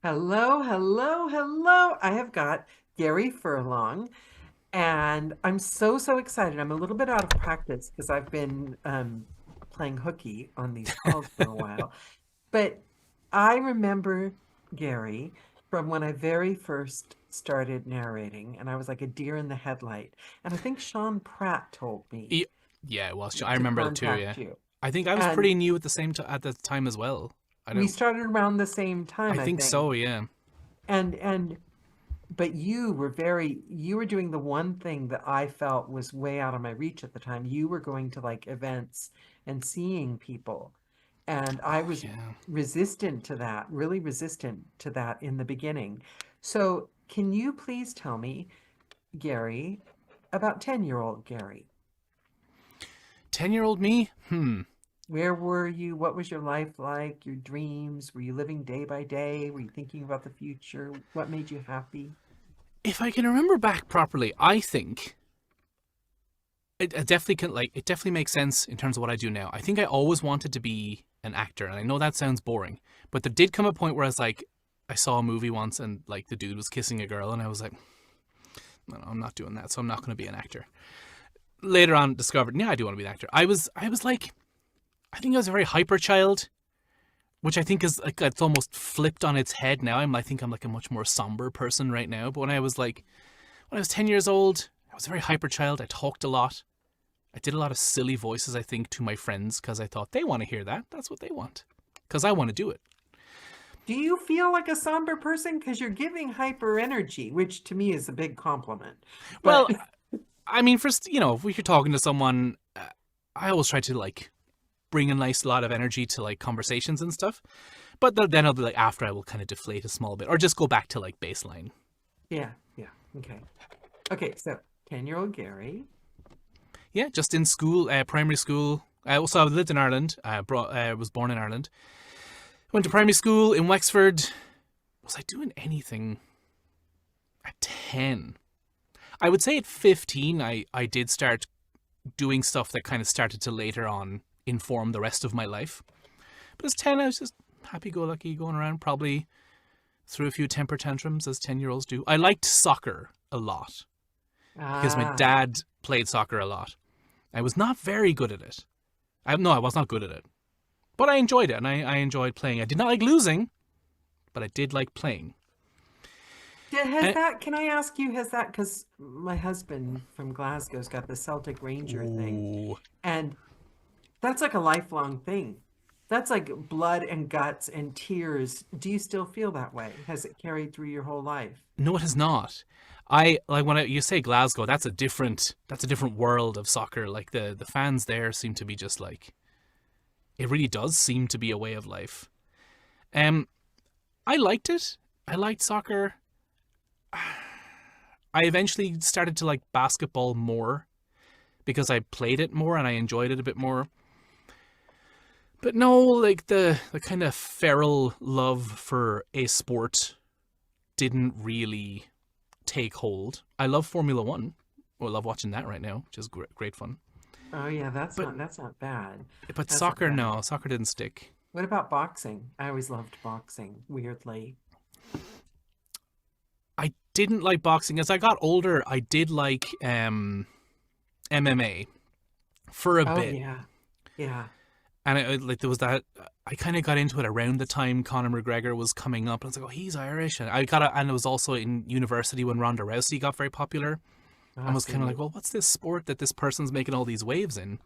Hello, hello, hello. I have got Gary Furlong, and I'm so excited. I'm a little bit out of practice because I've been playing hooky on these calls for a while. But I remember Gary from when I very first started narrating, and I was like a deer in the headlight. And I think Sean Pratt told me Y- Yeah, well, I to remember that too. Yeah, contact you. I think I was And pretty new at the at the time as well. I we don't. started around the same I time, I think think. so. Yeah. And but you were doing the one thing that I felt was way out of my reach at the time. You were going to like events and seeing people. And I Oh was yeah. resistant to that, really resistant to that in the beginning. So, can you please tell me, Gary, about 10-year-old Gary? 10-year-old me. Where were you? What was your life like? Your dreams? Were you living day by day? Were you thinking about the future? What made you happy? If I can remember back properly, I think it definitely can. Like, it definitely makes sense in terms of what I do now. I think I always wanted to be an actor, and I know that sounds boring, but there did come a point where I was like, I saw a movie once, and like the dude was kissing a girl, and I was like, no, I'm not doing that, so I'm not going to be an actor. Later on, discovered, yeah, I do want to be an actor. I was like, I think I was a very hyper child, which I think is like it's almost flipped on its head now. I think I'm like a much more somber person right now. But when I was 10 years old, I was a very hyper child. I talked a lot. I did a lot of silly voices, I think, to my friends because I thought they want to hear that. That's what they want. Because I want to do it. Do you feel like a somber person? Because you're giving hyper energy, which to me is a big compliment. But Well, I mean, first, if you're talking to someone, I always try to like bring a nice lot of energy to like conversations and stuff. But then I'll be like, after I will kind of deflate a small bit or just go back to like baseline. yeah, yeah. Okay. Okay, so 10-year-old Gary. Yeah, just in school, primary school. I lived in Ireland. Was born in Ireland. Went to primary school in Wexford. Was I doing anything at 10? I would say at 15, I did start doing stuff that kind of started to later on inform the rest of my life. But as 10, I was just happy go lucky going around, probably threw a few temper tantrums as 10-year-olds do. I liked soccer a lot because my Ah, dad played soccer a lot. I was not very good at it. No, I was not good at it. But I enjoyed it, and I enjoyed playing. I did not like losing, but I did like playing. has And, that, can I ask you, has that, because my husband from Glasgow's got the Celtic Ranger thing, ooh, and that's like a lifelong thing. That's like blood and guts and tears. Do you still feel that way? Has it carried through your whole life? no, it is not. I like when you say Glasgow. That's a different world of soccer. Like the fans there seem to be just like it really does seem to be a way of life. Um, I liked it. I liked soccer. I eventually started to like basketball more because I played it more and I enjoyed it a bit more. But no, like the kind of feral love for a sport didn't really take hold. I love Formula One. Well, I love watching that right now, which is great fun. Oh yeah, But that's not bad. That's not soccer, bad. no, soccer didn't stick. What about boxing? I always loved boxing, weirdly. I didn't like boxing. As I got older, I did like MMA for a Oh bit, yeah. Yeah. and like there was that. I kind of got into it around the time Conor McGregor was coming up, and I was like, "Oh, he's Irish," and and it was also in university when Ronda Rousey got very popular, Ah, and was kind of like, see. "Well, what's this sport that this person's making all these waves in?"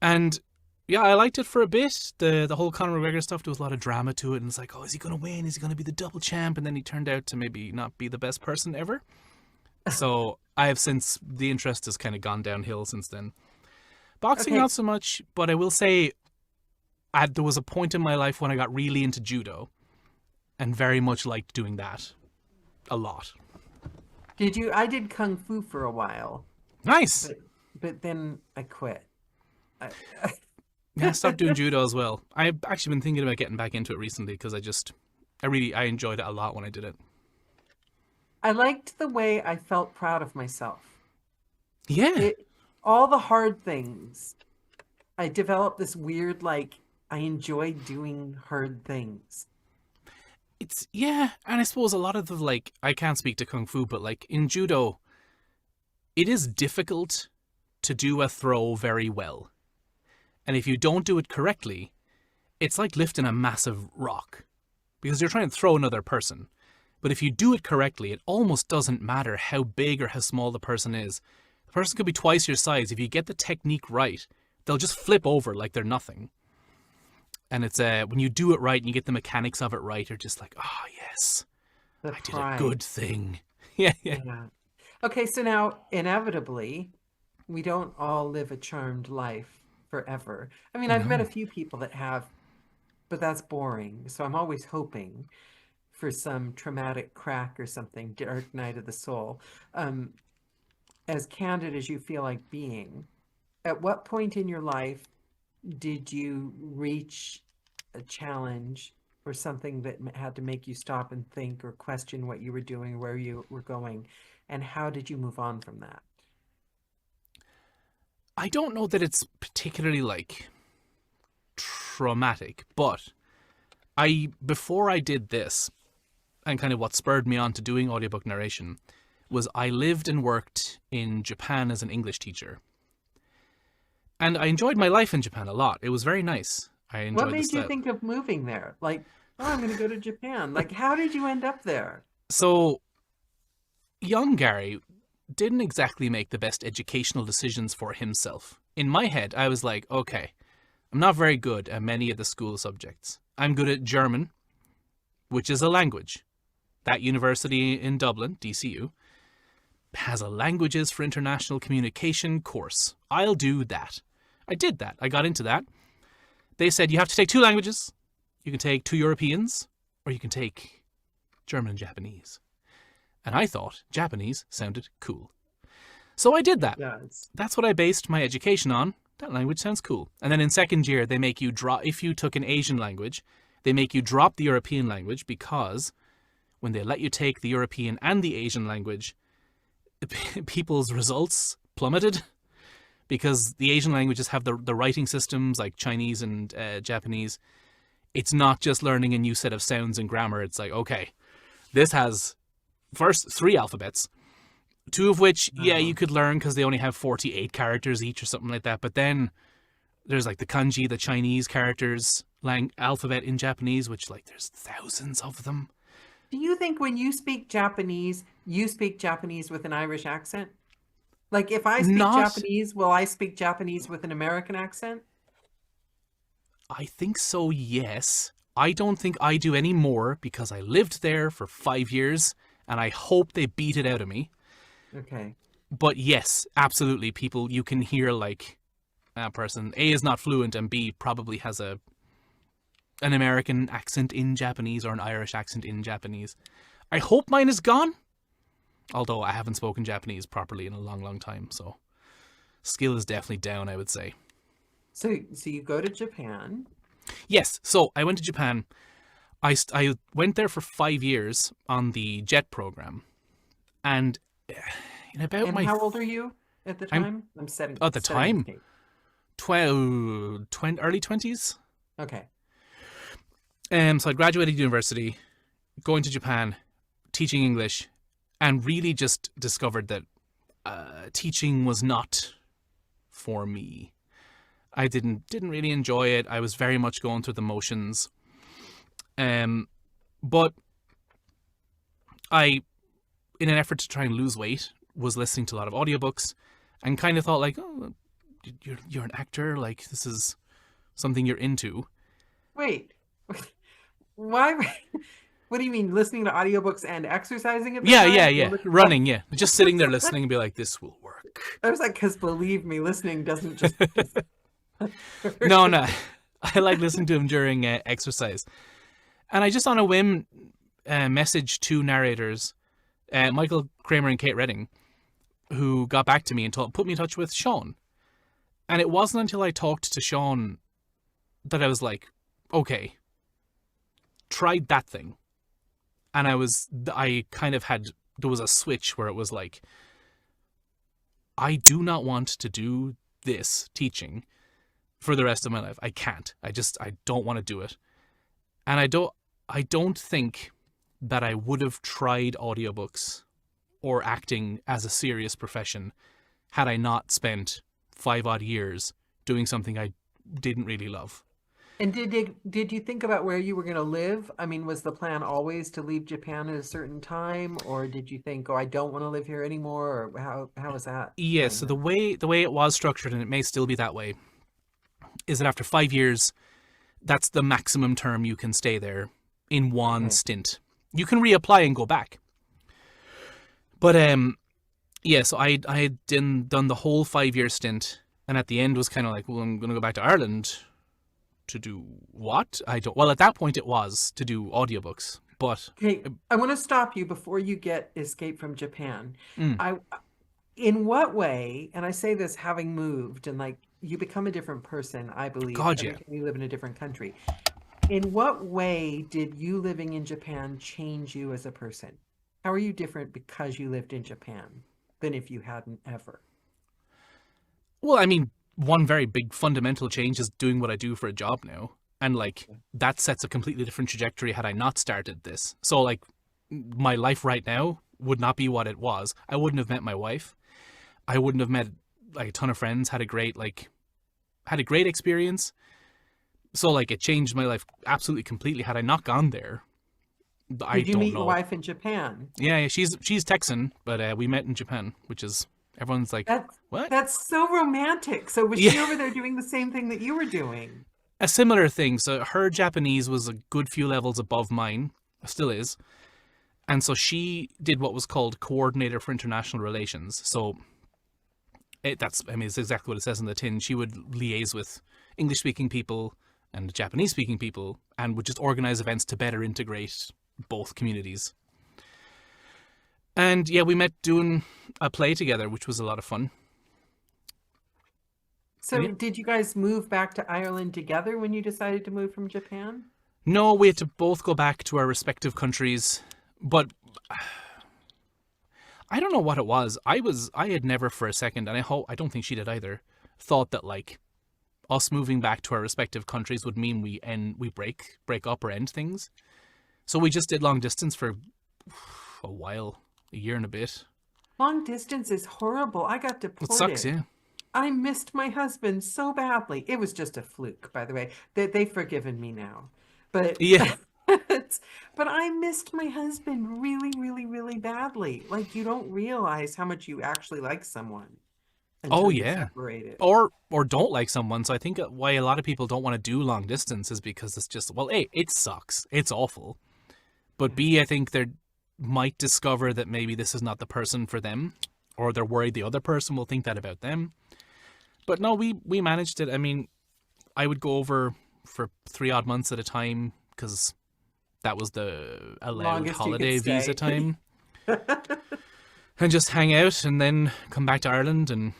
And yeah, I liked it for a bit. The whole Conor McGregor stuff, there was a lot of drama to it, and it's like, oh, is he going to win? Is he going to be the double champ? And then he turned out to maybe not be the best person ever. So I have since the interest has kind of gone downhill since then. Boxing, Okay. not so much, but I will say there was a point in my life when I got really into judo and very much liked doing that a lot. I did kung fu for a while, Nice. but then I quit. I, Yeah, I stopped doing judo as well. I've actually been thinking about getting back into it recently because I enjoyed it a lot when I did it. I liked the way I felt proud of myself. Yeah, It all the hard things. I developed this weird like I enjoy doing hard things. It's, yeah, and I suppose a lot of the, like, I can't speak to Kung Fu, but, like, in Judo, it is difficult to do a throw very well. And if you don't do it correctly, it's like lifting a massive rock. Because you're trying to throw another person. But if you do it correctly, it almost doesn't matter how big or how small the person is. The person could be twice your size. If you get the technique right, they'll just flip over like they're nothing. And it's when you do it right and you get the mechanics of it right, you're just like, oh, yes, The I did a pride. good thing. Yeah. Yeah. Okay, so now inevitably, we don't all live a charmed life forever. I mean, I've met a No. few people that have, but that's boring. So I'm always hoping for some traumatic crack or something, dark night of the soul. Um, as candid as you feel like being, at what point in your life did you reach a challenge or something that had to make you stop and think or question what you were doing, where you were going, and how did you move on from that? I don't know that it's particularly, like, traumatic, but before I did this, and kind of what spurred me on to doing audiobook narration, was I lived and worked in Japan as an English teacher. And I enjoyed my life in Japan a lot. It was very nice. I What enjoyed the made you style. think of moving there? Like, oh, I'm going to go to Japan. Like, how did you end up there? So, young Gary didn't exactly make the best educational decisions for himself. In my head, I was like, okay, I'm not very good at many of the school subjects. I'm good at German, which is a language. That university in Dublin, DCU, has a languages for international communication course. I'll do that. I did that. I got into that. They said you have to take 2 languages. You can take 2 Europeans, or you can take German and Japanese. And I thought Japanese sounded cool. So I did that. Yes. That's what I based my education on. That language sounds cool. And then in second year, they make you drop, if you took an Asian language, they make you drop the European language, because when they let you take the European and the Asian language, people's results plummeted, because the Asian languages have the writing systems like Chinese and Japanese. It's not just learning a new set of sounds and grammar. It's like, okay, this has first 3 alphabets, 2 of which, yeah, you could learn because they only have 48 characters each or something like that. But then there's like the kanji, the Chinese characters, alphabet in Japanese, which, like, there's thousands of them. Do you think when you speak Japanese with an Irish accent? Like, if I speak Not, Japanese, will I speak Japanese with an American accent? I think so, yes. I don't think I do any more because I lived there for 5 years and I hope they beat it out of me. Okay. But yes, absolutely, people, you can hear, like, a person, A, is not fluent, and B, probably has an American accent in Japanese or an Irish accent in Japanese. I hope mine is gone, although I haven't spoken Japanese properly in a long, long time, so skill is definitely down, I would say. So you go to Japan. Yes, so I went to Japan. I went there for 5 years on the JET program, and in about And how old are you at the time? I'm setting at the setting time, stage. 12, early 20s. Okay. So I graduated university, going to Japan, teaching English, and really just discovered that teaching was not for me. I didn't really enjoy it. I was very much going through the motions. But I, in an effort to try and lose weight, was listening to a lot of audiobooks and kind of thought, like, oh, you're an actor, like, this is something you're into. Wait. Why? What do you mean, listening to audiobooks and exercising at the Yeah, time? yeah. Running, yeah. Just sitting there listening and be like, this will work. I was like, because believe me, listening doesn't just. No. I like listening to him during exercise. And I just on a whim messaged 2 narrators, Michael Kramer and Kate Redding, who got back to me and put me in touch with Sean. And it wasn't until I talked to Sean that I was like, okay, tried that thing. And I kind of had, there was a switch where it was like, I do not want to do this teaching for the rest of my life. I can't. I don't want to do it. And I don't think that I would have tried audiobooks or acting as a serious profession had I not spent 5 odd years doing something I didn't really love. And did you think about where you were going to live? I mean, was the plan always to leave Japan at a certain time, or did you think, oh, I don't want to live here anymore, or how was that Yeah, playing so out? the way it was structured, and it may still be that way, is that after 5 years, that's the maximum term you can stay there in one Okay. stint. You can reapply and go back. But yeah, so I had done the whole 5 year stint, and at the end was kind of like, well, I'm going to go back to Ireland to do what? I don't. Well, at that point, it was to do audiobooks, but Okay, I want to stop you before you get Escape from Japan. mm, I, in what way, and I say this having moved and like you become a different person, I believe, God, every yeah. time you live in a different country. In what way did you living in Japan change you as a person? How are you different because you lived in Japan than if you hadn't ever? Well, I mean, one very big fundamental change is doing what I do for a job now, and like that sets a completely different trajectory had I not started this. So like, my life right now would not be what it was. I wouldn't have met my wife. I wouldn't have met like a ton of friends. Had a great experience. So like, it changed my life absolutely completely. Had I not gone there, I Did you don't meet your know. wife in Japan? Yeah, yeah, she's Texan, but we met in Japan, which is everyone's like, That's what? that's so romantic. So was Yeah, she over there doing the same thing that you were doing? a similar thing. So her Japanese was a good few levels above mine, still is, and so she did what was called coordinator for international relations. So I mean, it's exactly what it says in the tin. She would liaise with English speaking people and Japanese speaking people, and would just organize events to better integrate both communities. And yeah, we met doing a play together, which was a lot of fun. And So yeah, did you guys move back to Ireland together when you decided to move from Japan? no, we had to both go back to our respective countries, but I don't know what it was. I had never for a second, and I don't think she did either, thought that like us moving back to our respective countries would mean we break up or end things. So we just did long distance for a while, a year and a bit. Long distance is horrible. I got It sucks, deported. yeah. I missed my husband so badly. It was just a fluke, by the way. They've forgiven me now. But Yeah. but I missed my husband really, really, really badly. Like you don't realize how much you actually like someone Oh until you're yeah. separated. Or don't like someone. So I think why a lot of people don't want to do long distance is because it's just, well, A, it sucks. It's awful. But Yeah. B, I think they might discover that maybe this is not the person for them, or they're worried the other person will think that about them. But no, we managed it. I mean, I would go over for 3 odd months at a time because that was the allowed Longest you could holiday visa stay. time, and just hang out and then come back to Ireland and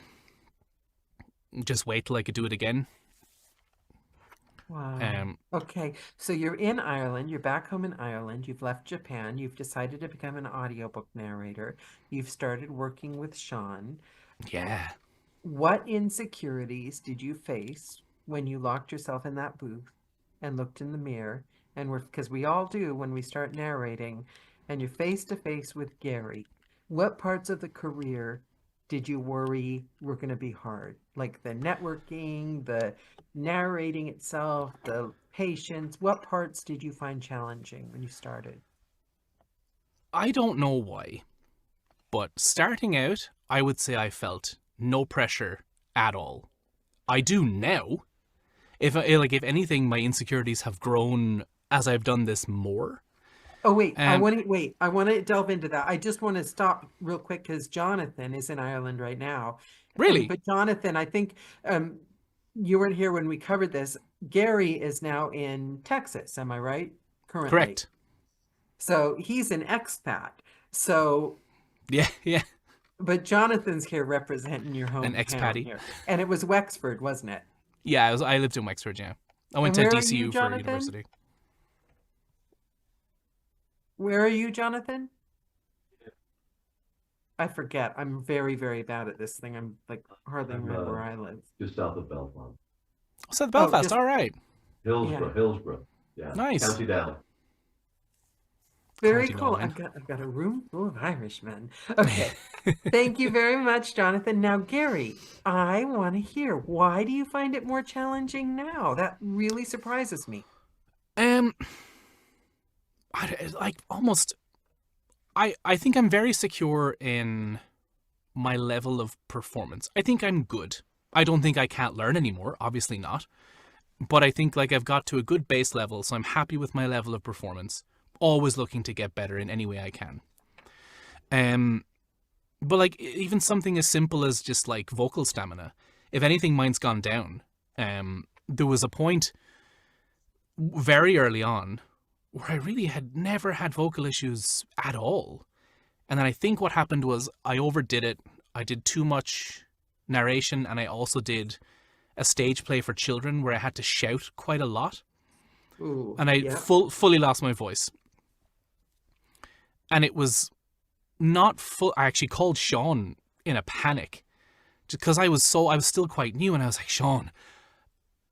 just wait till I could do it again. Wow. Um, Okay. So you're in Ireland, you're back home in Ireland, you've left Japan, you've decided to become an audiobook narrator, you've started working with Sean. yeah. What insecurities did you face when you locked yourself in that booth and looked in the mirror and were, because we all do when we start narrating, and you're face to face with Gary? What parts of the career did you worry were going to be hard? Like the networking, the narrating itself, the patience. What parts did you find challenging when you started? I don't know why, but starting out, I would say I felt no pressure at all. I do now. If anything, my insecurities have grown as I've done this more. Oh, wait, Um, I want to delve into that. I just want to stop real quick because Jonathan is in Ireland right now. And really, but Jonathan, I think you weren't here when we covered this. Gary is now in Texas, am I right? Currently. correct. So he's an expat. So, Yeah, yeah, but Jonathan's here representing your an hometown expatty. here. And it was Wexford, wasn't it? Yeah, I lived in Wexford. Yeah, I went And to where are you, DCU for Jonathan? university. Where are you, Jonathan? I forget. I'm very, very bad at this thing. I'm like hardly I'm remember where I live. just south of Belfast. So Oh, Belfast. just All right, yeah. Hillsborough. Yeah. nice. County Down. Very Counting cool. on I've got a room full of Irishmen. Okay. Thank you very much, Jonathan. Now, Gary, I want to hear, why do you find it more challenging now? That really surprises me. um, like almost. I think I'm very secure in my level of performance. I think I'm good. I don't think I can't learn anymore. Obviously not. But I think like I've got to a good base level, so I'm happy with my level of performance. Always looking to get better in any way I can. Um, but like even something as simple as just like vocal stamina. If anything, mine's gone down. There was a point very early on where I really had never had vocal issues at all. And then I think what happened was I overdid it. I did too much narration, and I also did a stage play for children where I had to shout quite a lot. Ooh, And I yeah. fully lost my voice. And it was not full. I actually called Sean in a panic because I was still quite new, and I was like, Sean,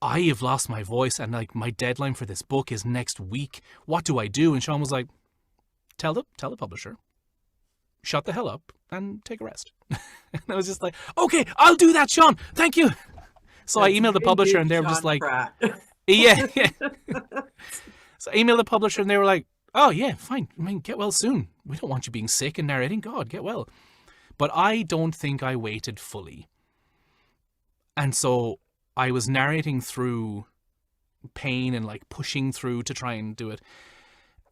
I have lost my voice, and like my deadline for this book is next week. What do I do? And Sean was like, tell the publisher, shut the hell up and take a rest. And I was just like, okay, I'll do that, Sean. Thank you. So I That's emailed the publisher, and vintage they were just Sean like, Pratt. yeah, yeah. So I emailed the publisher, and they were like, oh yeah, fine. I mean, get well soon. We don't want you being sick and narrating. God, get well. But I don't think I waited fully. And so I was narrating through pain and like pushing through to try and do it.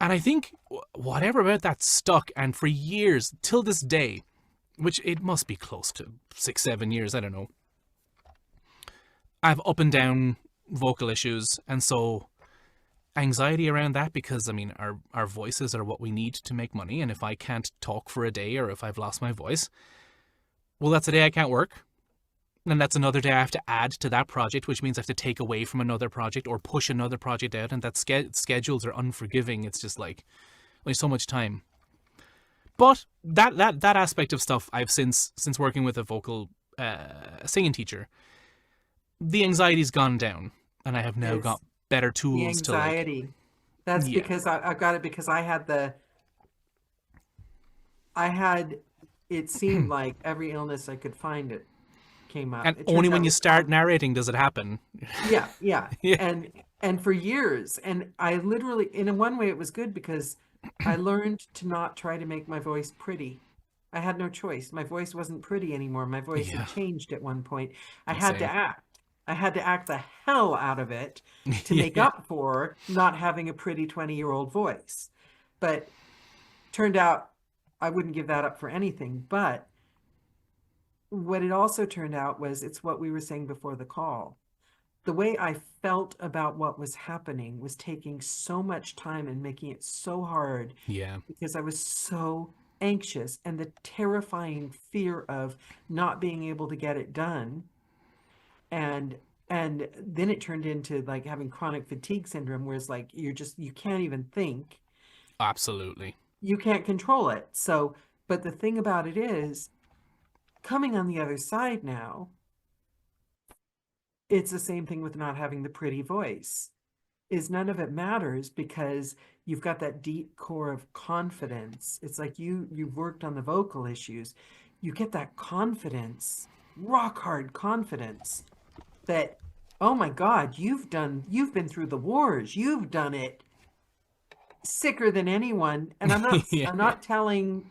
And I think whatever about that stuck. And for years, till this day, which it must be close to 6-7 years, I don't know, I have up and down vocal issues. And so anxiety around that, because I mean, our voices are what we need to make money. And if I can't talk for a day, or if I've lost my voice, well, that's a day I can't work. And that's another day I have to add to that project, which means I have to take away from another project or push another project out. And that schedules are unforgiving. It's just like only so much time. But that aspect of stuff, I've since working with a vocal singing teacher, the anxiety's gone down, and I have now It's got better the tools to like. anxiety. That's Yeah. because I've got it because I had, it seemed like every illness I could find it came up. And It only turns when out you it's start narrating does it happen. yeah, yeah. Yeah. And for years, and I literally, in one way it was good because I learned to not try to make my voice pretty. I had no choice. My voice wasn't pretty anymore. My voice Yeah. had changed at one point. I had to Same. act. I had to act the hell out of it to make Yeah. up for not having a pretty 20-year-old voice. But turned out I wouldn't give that up for anything. But what it also turned out was it's what we were saying before the call. The way I felt about what was happening was taking so much time and making it so hard Yeah. because I was so anxious, and the terrifying fear of not being able to get it done. And then it turned into like having chronic fatigue syndrome, where it's like you can't even think, Absolutely. you can't control it. So, but the thing about it is, coming on the other side now, it's the same thing with not having the pretty voice, is none of it matters because you've got that deep core of confidence. It's like you've worked on the vocal issues. You get that confidence, rock hard confidence that, oh my God, you've been through the wars. You've done it sicker than anyone. And Yeah. I'm not telling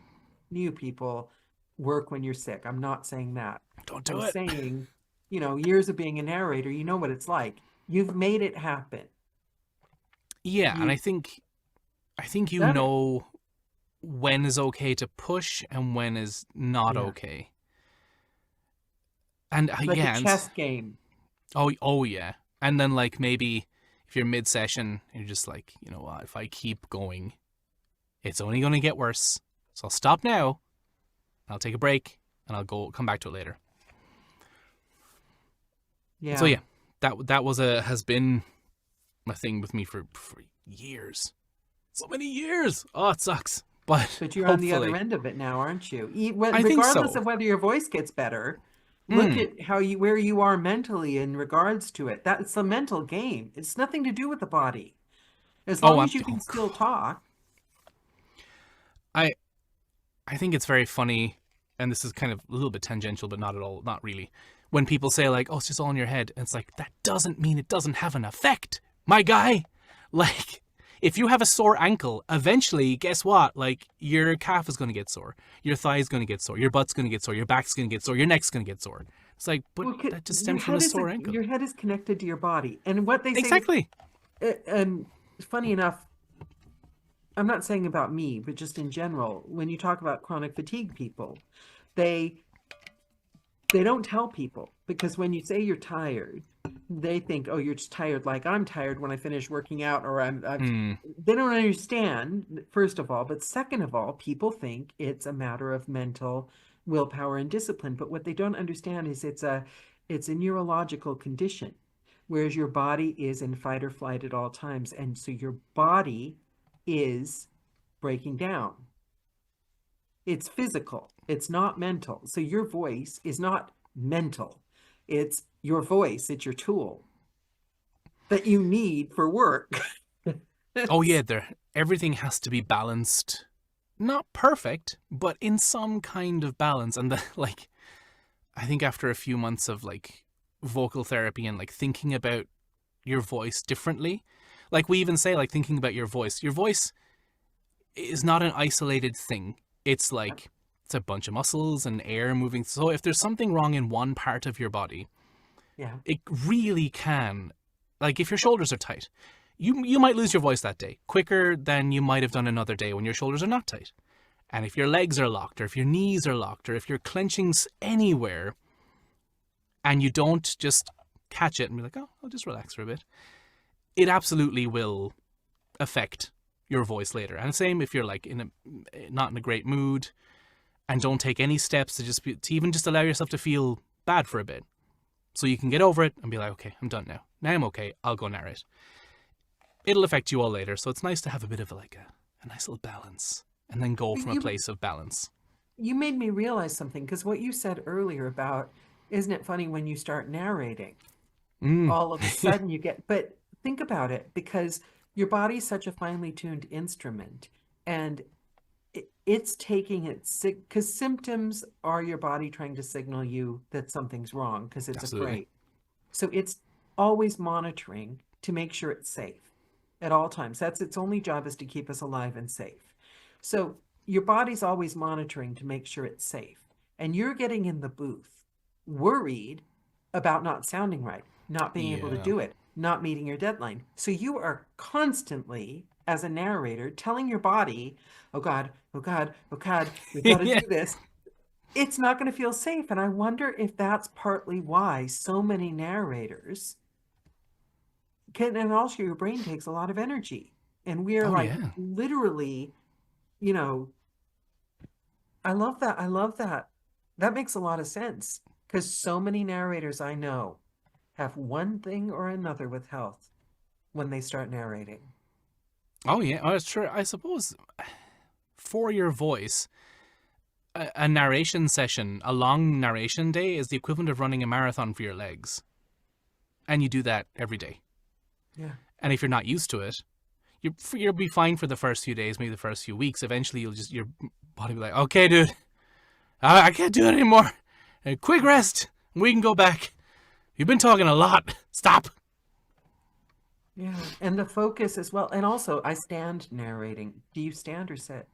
new people work when you're sick. I'm not saying that. Don't do I'm it. saying, years of being a narrator, you know what it's like. You've made it happen. Yeah, and You I think you done it. know when is okay to push and when is not Yeah. okay. And Like a yeah, and chess game. oh yeah. And then like maybe if you're mid session, you're just like, you know what, if I keep going, it's only gonna get worse. So I'll stop now, I'll take a break, and I'll come back to it later. Yeah. So yeah, that has been a thing with me for years. So many years. Oh, it sucks. But You're on the other hopefully. end of it now, aren't you? I think Regardless so. of whether your voice gets better, look at where you are mentally in regards to it. That's a mental game. It's nothing to do with the body. As Oh, long I'm as you can oh, still talk. I I think it's very funny, and this is kind of a little bit tangential, but not at all, not really. When people say like, "Oh, it's just all in your head," and it's like that doesn't mean it doesn't have an effect, my guy. Like, if you have a sore ankle, eventually, guess what? Like, your calf is going to get sore, your thigh is going to get sore, your butt's going to get sore, your back's going to get sore, your neck's going to get sore. It's like, but Well, that just stems from a sore ankle. your head is connected to your body, and what they say is, Exactly. and funny enough, I'm not saying about me, but just in general, when you talk about chronic fatigue people, they they don't tell people, because when you say you're tired, they think, oh, you're just tired like I'm tired when I finish working out, or Hmm. they don't understand, first of all, but second of all, people think it's a matter of mental willpower and discipline. But what they don't understand is it's a neurological condition, whereas your body is in fight or flight at all times. And so your body is breaking down. It's physical, it's not mental. So your voice is not mental. It's your voice, it's your tool that you need for work. Oh yeah, everything has to be balanced. Not perfect, but in some kind of balance. And like, I think after a few months of like vocal therapy and like thinking about your voice differently, like we even say like thinking about your voice is not an isolated thing. It's like it's a bunch of muscles and air moving. So if there's something wrong in one part of your body, Yeah. it really can, like if your shoulders are tight, you might lose your voice that day quicker than you might have done another day when your shoulders are not tight. And if your legs are locked, or if your knees are locked, or if you're clenching anywhere, and you don't just catch it and be like, oh, I'll just relax for a bit, it absolutely will affect your voice later. And same if you're like not in a great mood and don't take any steps to even just allow yourself to feel bad for a bit, so you can get over it and be like, okay, I'm done now. Now I'm okay. I'll go narrate. It'll affect you all later, so it's nice to have a bit of a nice little balance, and then go from a You place of balance. you made me realize something, because what you said earlier about, isn't it funny when you start narrating, Mm. all of a sudden you get, but think about it, because your body's such a finely tuned instrument, and it's taking it sick, because symptoms are your body trying to signal you that something's wrong because it's Absolutely. afraid. So it's always monitoring to make sure it's safe at all times. That's its only job, is to keep us alive and safe. So your body's always monitoring to make sure it's safe. And you're getting in the booth worried about not sounding right, not being able to Yeah. do it, not meeting your deadline. So you are constantly, as a narrator, telling your body, oh God, oh God, oh God, we've got to Yeah. do this. It's not going to feel safe. And I wonder if that's partly why so many narrators can, and also your brain takes a lot of energy. And we are Oh like yeah. literally, you know, I love that. I love that. That makes a lot of sense, because so many narrators I know have one thing or another with health when they start narrating. Oh yeah. Oh, it's true. I suppose for your voice, a narration session, a long narration day, is the equivalent of running a marathon for your legs, and you do that every day. Yeah. And if you're not used to it, you'll be fine for the first few days, maybe the first few weeks. Eventually, your body will be like, okay, dude, I can't do it anymore. Quick rest. We can go back. You've been talking a lot. Stop. Yeah. And the focus as well. And also, I stand narrating. Do you stand or sit?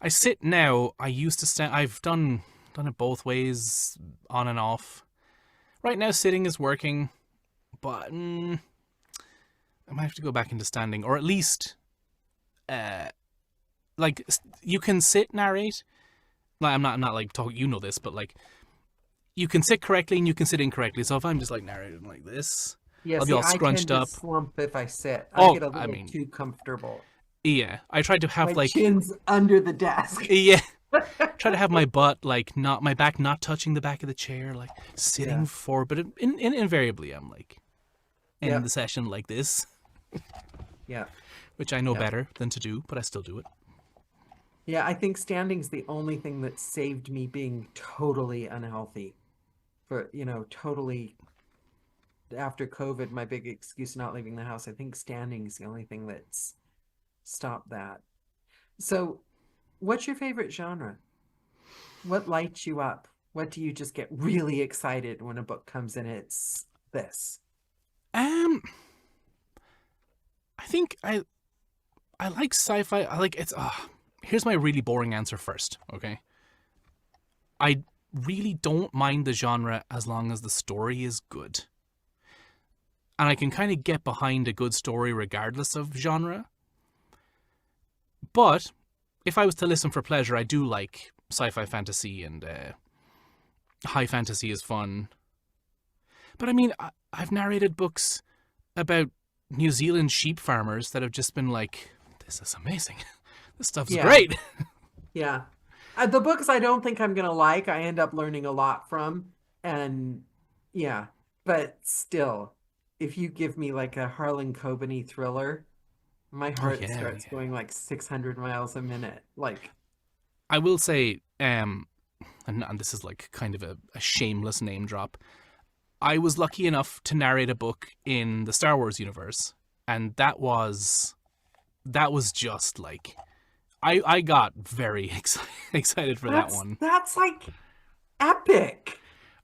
I sit now. I used to stand. I've done it both ways, on and off. Right now, sitting is working, but I might have to go back into standing, or at least, uh, like you can sit narrate. Like I'm not like talking. You know this, but like you can sit correctly and you can sit incorrectly. So if I'm just like narrating like this, Yeah, I'll be see, all I tend scrunched to up. slump if I sit. I Oh, get a I little mean, too comfortable. yeah. I tried to My have like, chin's under the desk. yeah, try to have my butt like not my back not touching the back of the chair, like sitting Yeah. forward. But invariably, I'm like ending Yeah. the session like this, Yeah. which I know Yeah. better than to do, but I still do it. Yeah. I think standing's the only thing that saved me being totally unhealthy, for, totally, after COVID, my big excuse not leaving the house. I think standing is the only thing that's stopped that. So What's your favorite genre? What lights you up? What do you just get really excited when a book comes in? It's this. Um, I think I like sci-fi. I like it's. Here's my really boring answer first. Okay, I really don't mind the genre as long as the story is good, and I can kind of get behind a good story regardless of genre. But if I was to listen for pleasure, I do like sci-fi fantasy, and high fantasy is fun. But I mean, I've narrated books about New Zealand sheep farmers that have just been like, this is amazing. This stuff's Yeah. great. Yeah. The books I don't think I'm going to like, I end up learning a lot from. And yeah, but still, if you give me like a Harlan Cobeney thriller, my Oh heart yeah, starts yeah. going like 600 miles a minute. Like, I will say, and this is like kind of a shameless name drop. I was lucky enough to narrate a book in the Star Wars universe, and that was just like I got very excited for that one. that's like epic.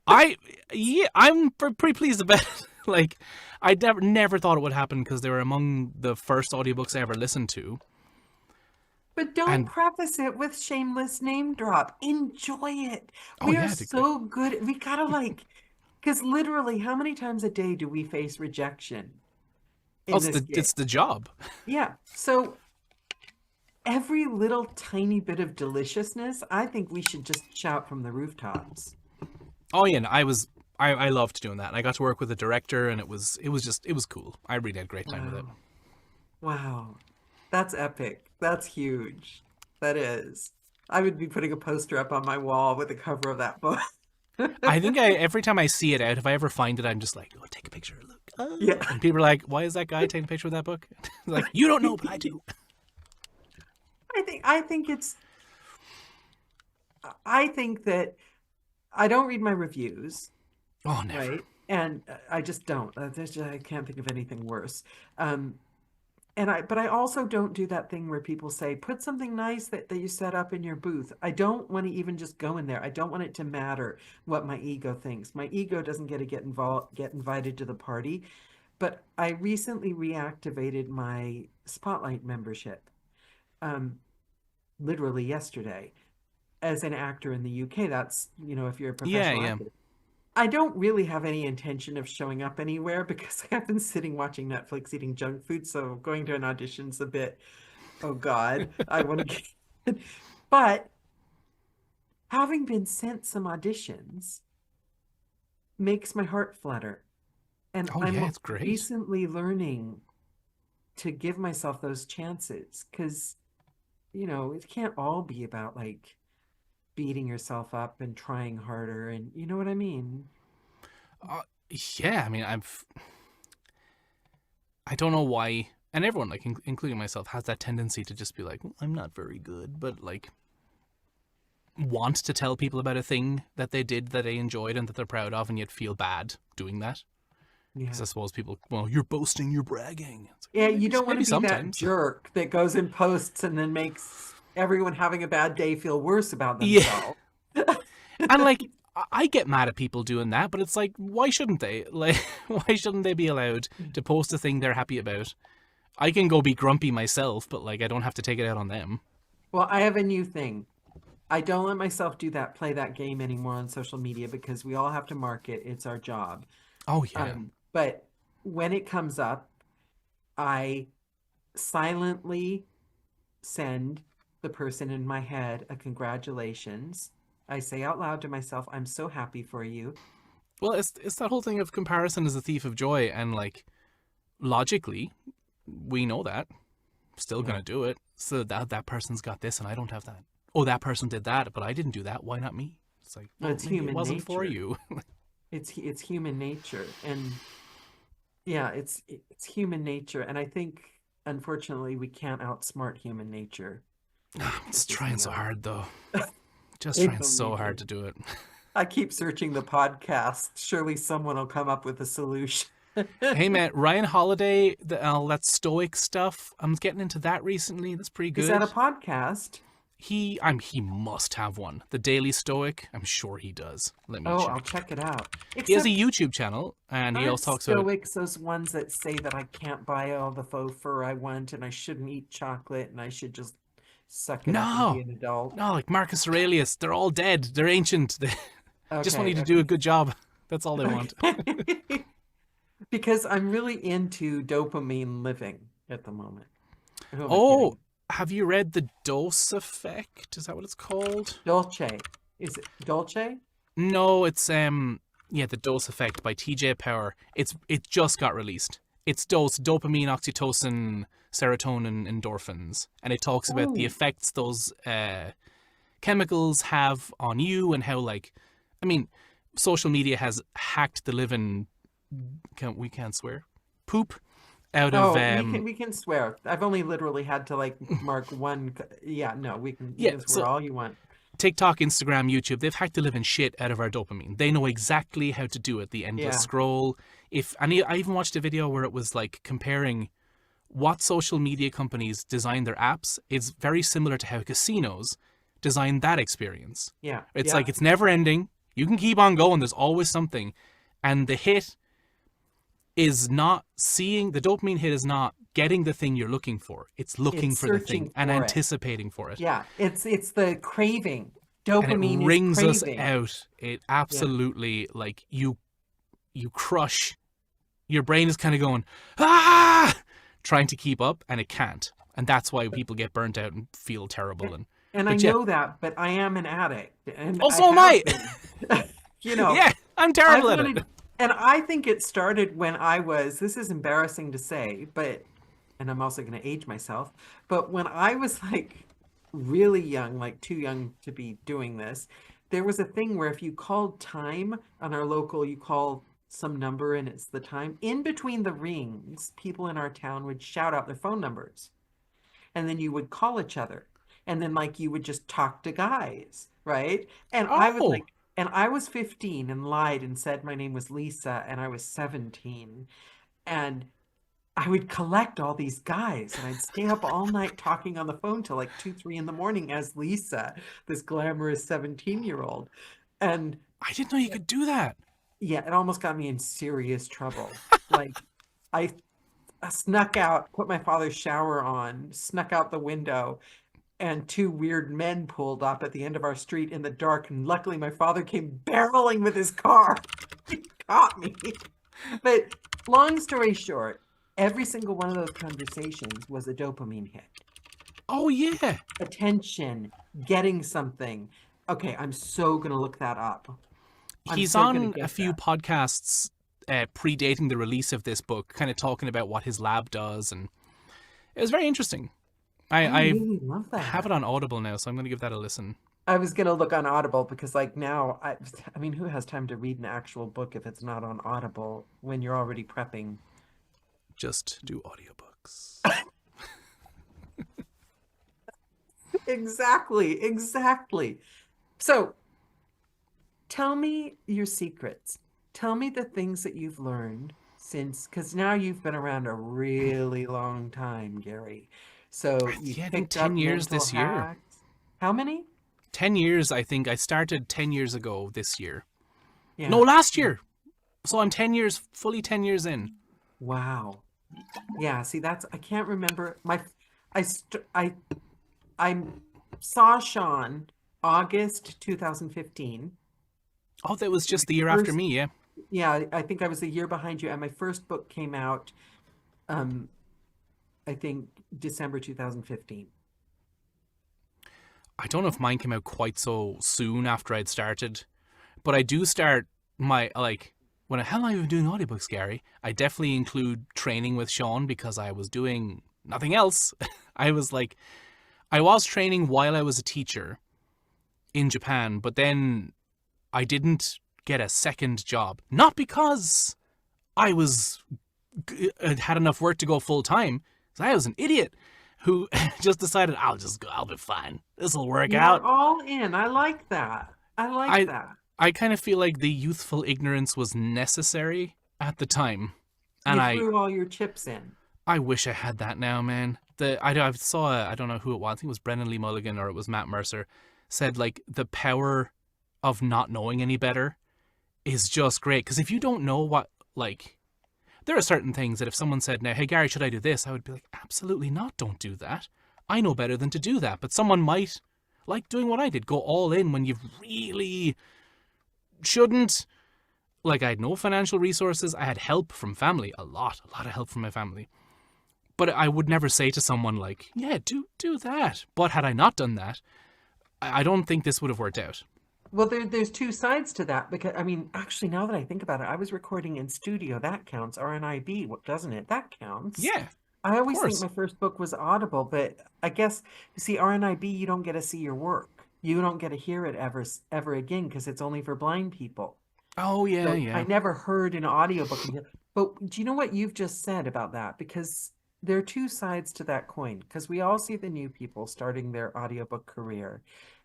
I yeah, I'm pretty pleased about it. Like I never thought it would happen because they were among the first audiobooks I ever listened to. But don't And preface it with shameless name drop. Enjoy it. oh We are yeah, so good. We gotta like, because literally, how many times a day do we face rejection oh, in this game? it's the job. Yeah. So every little tiny bit of deliciousness, I think we should just shout from the rooftops. Oh yeah, no, I loved doing that. And I got to work with the director, and it was cool. I really had a great time with it. Wow. Wow. That's epic. That's huge. That is. I would be putting a poster up on my wall with the cover of that book. I think every time I see it out, if I ever find it, I'm just like, oh, take a picture, look. Yeah. And people are like, why is that guy taking a picture of that book? Like, you don't know, but I do. I think I think that I don't read my reviews, Oh, never. right? And I just don't. I can't think of anything worse. Um, but I also don't do that thing where people say, put something nice that you set up in your booth. I don't want to even just go in there. I don't want it to matter what my ego thinks. My ego doesn't get invited to the party. But I recently reactivated my Spotlight membership, um, literally yesterday. As an actor in the UK, that's, if you're a Yeah, professional yeah. actor. I don't really have any intention of showing up anywhere because I've been sitting watching Netflix eating junk food. So going to an audition's a bit, oh God, I want to get. But having been sent some auditions makes my heart flutter. And Oh, yeah, I'm it's great. recently learning to give myself those chances because, it can't all be about like beating yourself up and trying harder. And you know what I mean? Uh, yeah, I mean, I don't know why, and everyone, like, including myself, has that tendency to just be like, "Well, I'm not very good," but like, want to tell people about a thing that they did that they enjoyed and that they're proud of, and yet feel bad doing that. Because Yeah. I suppose people, well, you're boasting, you're bragging. It's like, Yeah, well, you don't want to maybe be that sometimes. jerk that goes and posts and then makes everyone having a bad day feel worse about Yeah, themselves. and like, I get mad at people doing that, but it's like, why shouldn't they? Like, why shouldn't they be allowed to post a thing they're happy about? I can go be grumpy myself, but like, I don't have to take it out on them. Well, I have a new thing. I don't let myself play that game anymore on social media because we all have to market. It's our job. Oh yeah. But when it comes up, I silently send the person in my head a congratulations. I say out loud to myself, I'm so happy for you. Well, it's that whole thing of comparison is a thief of joy, and like logically, we know that. Still Yeah, gonna do it. So that person's got this, and I don't have that. Oh, that person did that, but I didn't do that. Why not me? It's like, well, it's maybe it human wasn't for nature. you. It's human nature. And yeah, it's human nature. And I think unfortunately we can't outsmart human nature It's at this trying so moment. hard though. Just It's trying only so hard me. to do it. I keep searching the podcast. Surely someone will come up with a solution. Hey man, Ryan Holiday, all that stoic stuff. I'm getting into that recently. That's pretty Is that good. a podcast? He must have one. The Daily Stoic, I'm sure he does. Let me Oh, check. I'll check it out. He has a Except, YouTube channel, and he aren't also talks about. Stoics those ones that say that I can't buy all the faux fur I want, and I shouldn't eat chocolate, and I should just suck it up and be No, an adult? no, like Marcus Aurelius. They're all dead. They're ancient. They just want you Okay, to do a good job. That's all they want. okay. Because I'm really into dopamine living at the moment. Who am I Oh, kidding? have you read The Dose Effect? Is that what it's called? Dolce. Is it Dolce? No, it's The Dose Effect by TJ Power. It just got released. It's dopamine, oxytocin, serotonin, endorphins, and it talks about the Oh, effects those chemicals have on you and how, like, I mean, social media has hacked the living, we can't swear, poop out of oh, we can swear. I've only literally had to like mark one. Yeah, no, you yeah. can swear So all you want. TikTok, Instagram, YouTube, they've hacked the living shit out of our dopamine. They know exactly how to do it. The endless Yeah, scroll. I even watched a video where it was like comparing what social media companies design their apps. It's very similar to how casinos design that experience. yeah, It's yeah. like it's never ending. You can keep on going. There's always something. And the dopamine hit is not getting the thing you're looking for. It's looking It's for the thing searching and for it. anticipating for it. Yeah, it's the craving. And it Dopamine is wrings us craving. out. It Yeah. absolutely, like, you crush. Your brain is kind of going, ah, trying to keep up, and it can't. And that's why people get burnt out and feel terrible. And I But yeah, know that, but I am an addict, and I also am have I. been. You know, Yeah, I'm I've terrible at it. wanted, and I think it started when I was, this is embarrassing to say, but, and I'm also going to age myself, but when I was like really young, like too young to be doing this, there was a thing where if you called time on our local, you call some number and it's the time, in between the rings, people in our town would shout out their phone numbers and then you would call each other and then like you would just talk to guys, right? And Oh, I was 15 and lied and said my name was Lisa and I was 17, and I would collect all these guys and I'd stay up all night talking on the phone till like 2 3 in the morning as Lisa, this glamorous 17-year-old. And I didn't know you could do that. yeah, it almost got me in serious trouble. Like I snuck out, put my father's shower on, snuck out the window, and two weird men pulled up at the end of our street in the dark. And luckily, my father came barreling with his car. He caught me. But long story short, every single one of those conversations was a dopamine hit. Oh, yeah. Attention, getting something. Okay, I'm so going to look that up. I'm He's so going to on a get few that. podcasts predating the release of this book, kind of talking about what his lab does. And it was very interesting. I I really love have it that. on Audible now, so I'm going to give that a listen. I was gonna look on Audible because like now I mean who has time to read an actual book if it's not on Audible when you're already prepping? Just do audiobooks. Exactly, exactly. So tell me your secrets. Tell me the things that you've learned since, because now you've been around a really long time, Gary. So you've Yeah, I think picked 10 up years mental this year. hacks. How many? 10 years, I think. I started 10 years ago this year. No, Yeah. last year. So I'm 10 years, fully 10 years in. Wow. Yeah, see that's I can't remember I st I saw Sean August 2015. Oh, that was My just the year after first, me, yeah. yeah, I think I was a year behind you, and my first book came out, um, I think December 2015. I don't know if mine came out quite so soon after I'd started, but I do start my, like, when how long have you been doing audiobooks, Gary? I definitely include training with Sean because I was doing nothing else. I was like, I was training while I was a teacher in Japan, but then I didn't get a second job. Not because I had enough work to go full time. I was an idiot who just decided I'll be fine. This will work You were out. all in. I like that. I like I that. I kind of feel like the youthful ignorance was necessary at the time, and You I threw all your chips in. I wish I had that now, man. I saw I don't know who it was. I think it was Brennan Lee Mulligan or it was Matt Mercer said like the power of not knowing any better is just great, because if you don't know what, like, there are certain things that if someone said now, hey Gary, should I do this, I would be like, absolutely not, don't do that. I know better than to do that. But someone might, like doing what I did, go all in when you really shouldn't. Like, I had no financial resources. I had help from family, a lot of help from my family. But I would never say to someone like, yeah, do that. But had I not done that, I don't think this would have worked out. Well, there's two sides to that, because I mean, actually, now that I think about it, I was recording in studio. That counts. RNIB, what doesn't it? That counts. Yeah, I of always think course. my first book was Audible, but I guess you see, RNIB, you don't get to see your work. You don't get to hear it ever again because it's only for blind people. Oh, yeah, So I yeah. never heard an audiobook until, but do you know what you've just said about that? Because there are two sides to that coin. Because we all see the new people starting their audiobook career,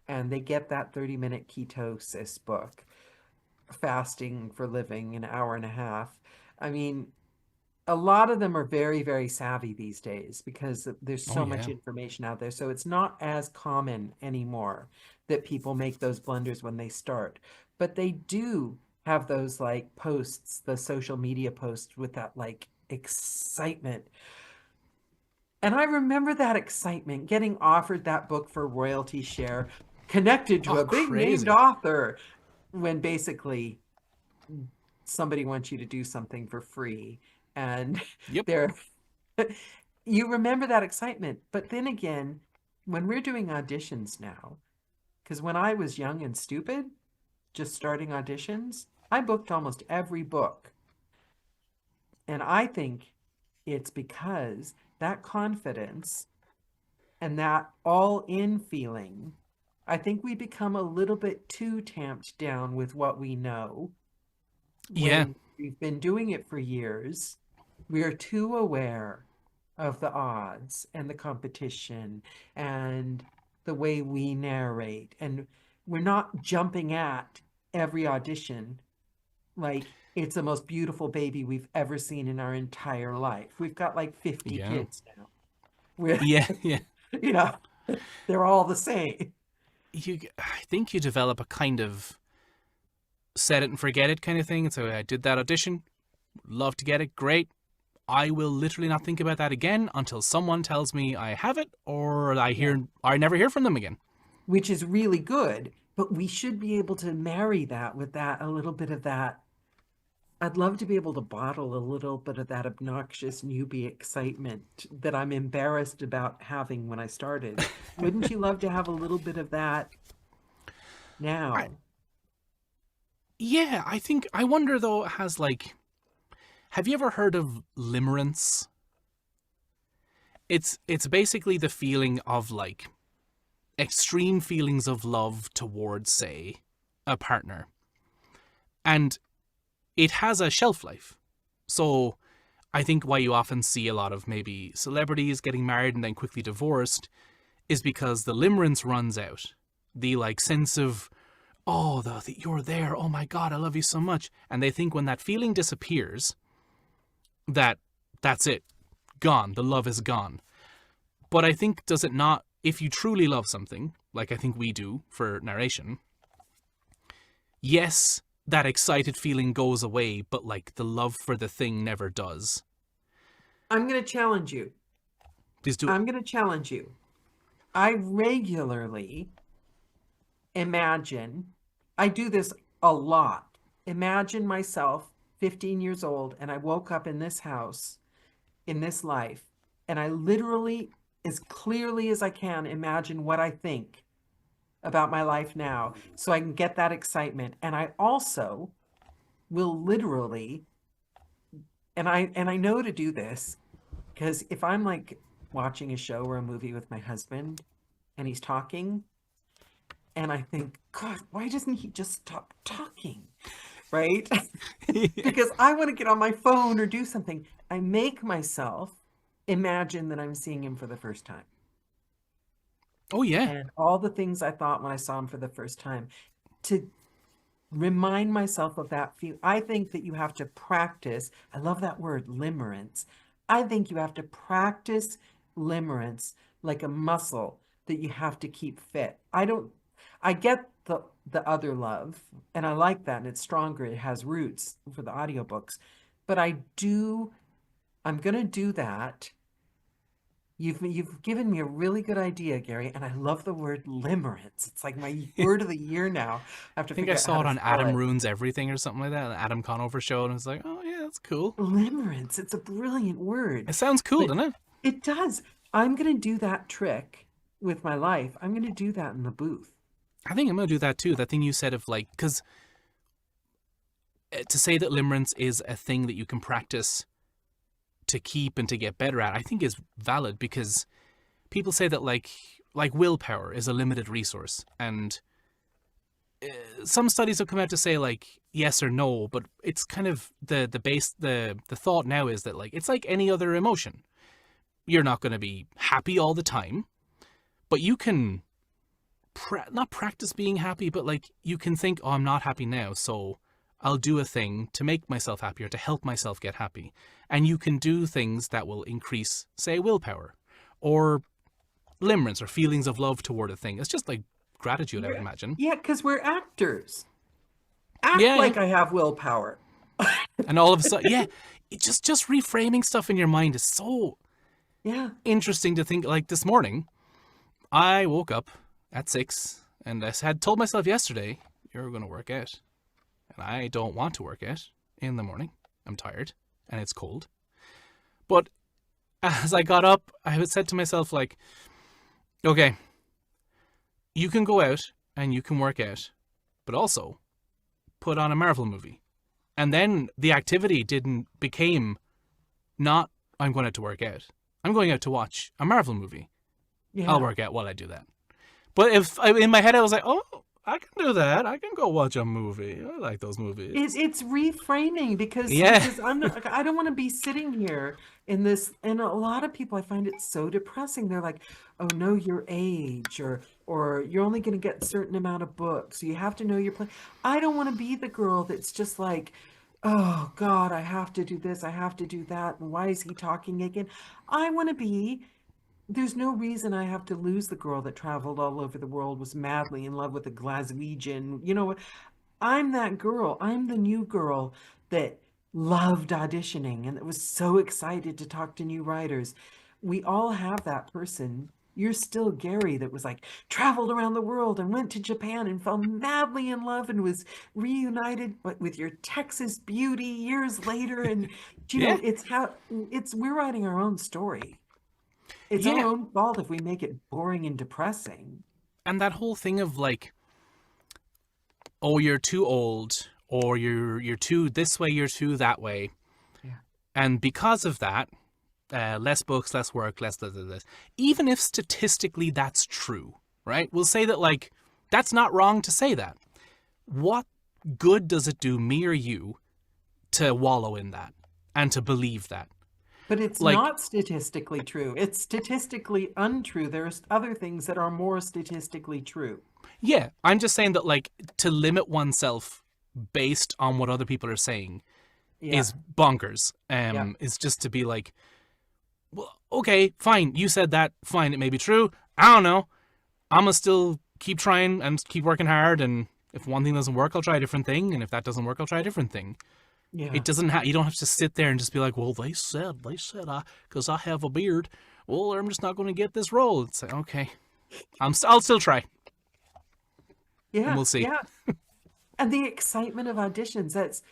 and they get that 30-minute ketosis book, fasting for living an hour and a half. I mean, a lot of them are very, very savvy these days because there's Oh, so much yeah. information out there. So it's not as common anymore that people make those blunders when they start. But they do have those like posts, the social media posts with that like excitement. And I remember that excitement, getting offered that book for royalty share, connected to Oh, a big named crazy. author, when basically somebody wants you to do something for free. And Yep. they're you remember that excitement. But then again, when we're doing auditions now, because when I was young and stupid, just starting auditions, I booked almost every book. And I think it's because that confidence and that all in feeling, I think we become a little bit too tamped down with what we know Yeah. when we've been doing it for years. We are too aware of the odds and the competition and the way we narrate. And we're not jumping at every audition like it's the most beautiful baby we've ever seen in our entire life. We've got like 50 Yeah. kids now. We're, Yeah. Yeah. you know, they're all the same. I think you develop a kind of set it and forget it kind of thing. So I did that audition, love to get it, great. I will literally not think about that again until someone tells me I have it, or Yeah. I never hear from them again. Which is really good, but we should be able to marry that with that, a little bit of that. I'd love to be able to bottle a little bit of that obnoxious newbie excitement that I'm embarrassed about having when I started. Wouldn't you love to have a little bit of that I, now? yeah, I think, I wonder though, it has like, have you ever heard of limerence? It's basically the feeling of like extreme feelings of love towards, say, a partner. And it has a shelf life. So I think why you often see a lot of maybe celebrities getting married and then quickly divorced is because the limerence runs out. The like sense of, oh, you're there, oh my God, I love you so much. And they think when that feeling disappears, that that's it, gone, the love is gone. But I think, does it not, if you truly love something, like I think we do for narration, yes, that excited feeling goes away, but like the love for the thing never does. I'm going to challenge you. Please do it. I'm going to challenge you. I regularly imagine, I do this a lot. Imagine myself 15 years old and I woke up in this house, in this life, and I literally, as clearly as I can, imagine what I think about my life now so I can get that excitement. And I also will literally, and I know to do this because if I'm like watching a show or a movie with my husband and he's talking and I think, God, why doesn't he just stop talking? Right? Because I want to get on my phone or do something. I make myself imagine that I'm seeing him for the first time. Oh, yeah. And all the things I thought when I saw him for the first time to remind myself of that feel. I think that you have to practice. I love that word, limerence. I think you have to practice limerence like a muscle that you have to keep fit. I get the other love, and I like that, and it's stronger. It has roots for the audiobooks. But I'm gonna do that. You've given me a really good idea, Gary, and I love the word limerence. It's like my word of the year now. I have to I think I figure out how saw it to on spell Adam it. Ruins Everything or something like that, an Adam Conover show, and I was like, oh yeah, that's cool. Limerence. It's a brilliant word. It sounds cool, But doesn't it? it does. I'm gonna do that trick with my life. I'm gonna do that in the booth. I think I'm gonna do that too. That thing you said of like, because to say that limerence is a thing that you can practice to keep and to get better at, I think is valid, because people say that like willpower is a limited resource, and some studies have come out to say like yes or no, but it's kind of the thought now is that like it's like any other emotion. You're not going to be happy all the time, but you can not practice being happy, but like you can think, oh, I'm not happy now, so I'll do a thing to make myself happier, to help myself get happy. And you can do things that will increase, say, willpower or limerence or feelings of love toward a thing. It's just like gratitude, I would imagine. Yeah, because we're actors. Act Yeah, yeah. like I have willpower. And all of a sudden, yeah, it just reframing stuff in your mind is so Yeah. interesting to think. Like this morning, I woke up at 6 and I had told myself yesterday, you're going to work out. And I don't want to work out in the morning. I'm tired and it's cold. But as I got up, I had said to myself, like, okay, you can go out and you can work out, but also put on a Marvel movie. And then the activity became not, I'm going out to work out. I'm going out to watch a Marvel movie. Yeah. I'll work out while I do that. But if in my head I was like, oh, I can do that. I can go watch a movie. I like those movies. It's reframing because Yeah. because I don't want to be sitting here in this, and a lot of people, I find it so depressing. They're like, oh, know your age, or you're only going to get a certain amount of books. You have to know your place. I don't want to be the girl that's just like, oh God, I have to do this, I have to do that, and why is he talking again? I want to be. There's no reason I have to lose the girl that traveled all over the world, was madly in love with a Glaswegian. You know what? I'm that girl. I'm the new girl that loved auditioning and that was so excited to talk to new writers. We all have that person. You're still Gary that was like traveled around the world and went to Japan and fell madly in love and was reunited but with your Texas beauty years later. And you Yeah. know, we're writing our own story. It's our Yeah. own fault if we make it boring and depressing. And that whole thing of like, oh, you're too old, or you're too this way, you're too that way. Yeah. And because of that, less books, less work, less this. Even if statistically that's true, right? We'll say that like, that's not wrong to say that. What good does it do me or you to wallow in that and to believe that? But it's Like, not statistically true. It's statistically untrue. There's other things that are more statistically true. yeah, I'm just saying that like to limit oneself based on what other people are saying Yeah. is bonkers. Yeah. Is just to be like, well, okay, fine, you said that, fine, it may be true. I don't know. I'm gonna still keep trying and keep working hard, and if one thing doesn't work, I'll try a different thing, and if that doesn't work, I'll try a different thing. Yeah. It doesn't have. You don't have to sit there and just be like, well, they said, because I have a beard. Well, I'm just not going to get this role. It's like, okay, I'll still try. Yeah. And we'll see. Yeah. And the excitement of auditions, that's